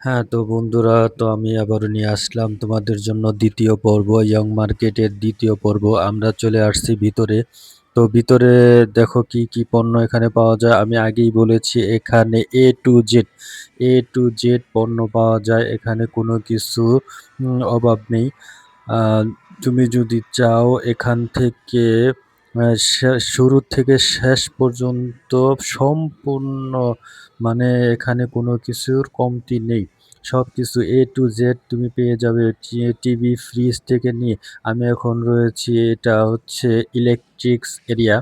হ্যাঁ, তো বন্ধুরা, তো আমি আবারও নিয়ে আসলাম তোমাদের জন্য দ্বিতীয় পর্ব, ইয়ং মার্কেটের দ্বিতীয় পর্ব। আমরা চলে আসছি ভিতরে। তো ভিতরে দেখো কি কি পণ্য এখানে পাওয়া যায়। আমি আগেই বলেছি এখানে এ টু জেড পণ্য পাওয়া যায়। এখানে কোনো কিছু অভাব নেই। আহ, তুমি যদি চাও এখান থেকে শুরু থেকে শেষ পর্যন্ত সম্পূর্ণ, মানে এখানে কোনো কিছুর কমতি নেই। সব কিছু A to Z তুমি পেয়ে যাবে। টিভি, ফ্রিজ থেকে নিয়ে, আমি এখন রয়েছি, এটা হচ্ছে ইলেকট্রিক্স এরিয়া,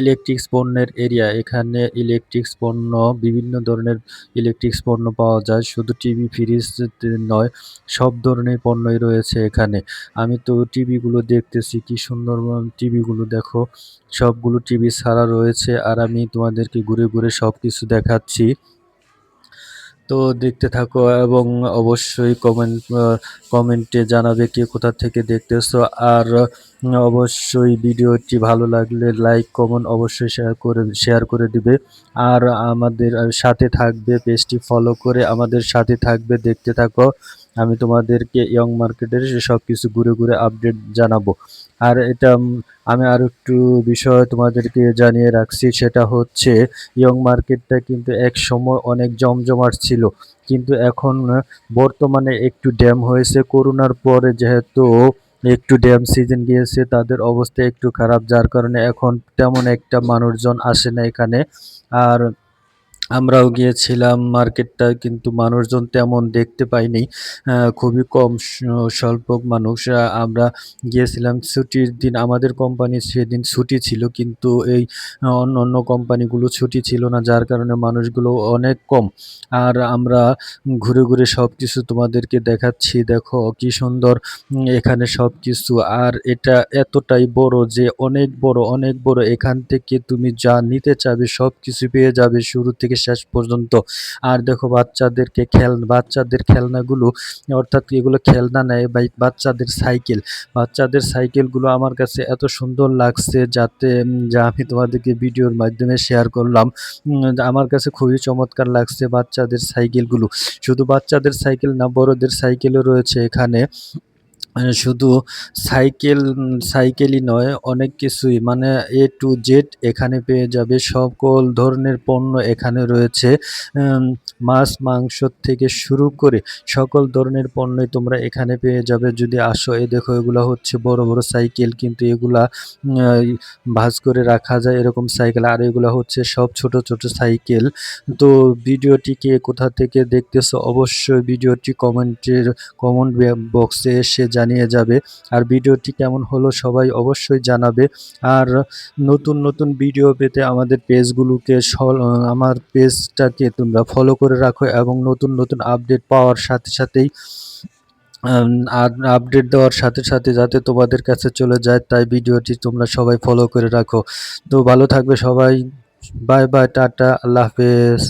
ইলেকট্রিক্স পণ্যের এরিয়া। এখানে ইলেকট্রিক্স পণ্য, বিভিন্ন ধরনের ইলেকট্রিক্স পণ্য পাওয়া যায়। শুধু টিভি, ফ্রিজ নয়, সব ধরনের পণ্যই রয়েছে এখানে। আমি তো টিভিগুলো দেখতেছি, কি সুন্দর টিভিগুলো দেখো, সবগুলো টিভি ছাড়া রয়েছে। আর আমি তোমাদেরকে ঘুরে ঘুরে সব কিছু দেখাচ্ছি। তো দেখতে থাকো এবং অবশ্যই কমেন্টে জানাবে কে কোথা থেকে দেখতেছো। আর অবশ্যই ভিডিওটি ভালো লাগলে লাইক কমেন্ট অবশ্যই শেয়ার করে দিবে। আর আমাদের সাথে থাকবে, পেজটি ফলো করে আমাদের সাথে থাকবে, দেখতে থাকো। আমি তোমাদেরকে ইয়ং মার্কেটের সব কিছু ঘুরে ঘুরে আপডেট জানাবো। আর এটা আমি আর একটু বিষয় তোমাদেরকে জানিয়ে রাখছি, সেটা হচ্ছে ইয়ং মার্কেটটা কিন্তু এক সময় অনেক জমজমাট ছিল, কিন্তু এখন বর্তমানে একটু ড্যাম হয়েছে করোনার পরে। যেহেতু একটু ড্যাম সিজন গিয়েছে, তাদের অবস্থা একটু খারাপ, যার কারণে এখন তেমন একটা মানুষজন আসে না এখানে। আর আমরাও গিয়েছিলাম মার্কেটটা, কিন্তু মানুষজন তেমন দেখতে পাইনি। খুবই কম, স্বল্প মানুষ। আমরা গিয়েছিলাম ছুটির দিন, আমাদের কোম্পানি সেদিন ছুটি ছিল, কিন্তু এই অন্য অন্য কোম্পানিগুলো ছুটি ছিল না, যার কারণে মানুষগুলো অনেক কম। আর আমরা ঘুরে ঘুরে সব কিছু তোমাদেরকে দেখাচ্ছি। দেখো কি সুন্দর এখানে সব কিছু। আর এটা এতটাই বড় যে অনেক বড়, অনেক বড়। এখান থেকে তুমি যা নিতে চাবে সব কিছু পেয়ে যাবে শুরু থেকে শেষ পর্যন্ত। আর দেখো বাচ্চাদের খেলনাগুলো, অর্থাৎ এগুলো খেলনা নেয়, বাচ্চাদের সাইকেল, বাচ্চাদের সাইকেলগুলো আমার কাছে এত সুন্দর লাগছে, যা আমি তোমাদেরকে ভিডিওর মাধ্যমে শেয়ার করলাম। আমার কাছে খুবই চমৎকার লাগছে বাচ্চাদের সাইকেলগুলো। শুধু বাচ্চাদের সাইকেল না, বড়দের সাইকেলও রয়েছে এখানে। শুধু সাইকেলই নয়, অনেক কিছুই, মানে A to Z এখানে পেয়ে যাবে। সকল ধরনের পণ্য এখানে রয়েছে। মাছ মাংস থেকে শুরু করে সকল ধরনের পণ্যই তোমরা এখানে পেয়ে যাবে যদি আসো। এই দেখো, এগুলা হচ্ছে বড় বড় সাইকেল, কিন্তু এগুলা ভাঁজ করে রাখা যায় এরকম সাইকেল। আর এগুলা হচ্ছে সব ছোট ছোট সাইকেল। তো ভিডিওটি কে কোথা থেকে দেখতেছো অবশ্যই ভিডিওটি কমেন্ট বক্সে এসে জানিয়ে যাবে। আর ভিডিওটি কেমন হলো সবাই অবশ্যই জানাবে। আর নতুন নতুন ভিডিও পেতে আমার পেজটাকে তোমরা ফলো করে রাখো, এবং নতুন নতুন আপডেট পাওয়ার সাথে সাথেই আর আপডেট দেওয়ার সাথে সাথে যাতে তোমাদের কাছে চলে যায়, তাই ভিডিওটি তোমরা সবাই ফলো করে রাখো। তো ভালো থাকবে সবাই। বাই বাই, টাটা, আল্লাহ হাফেজ।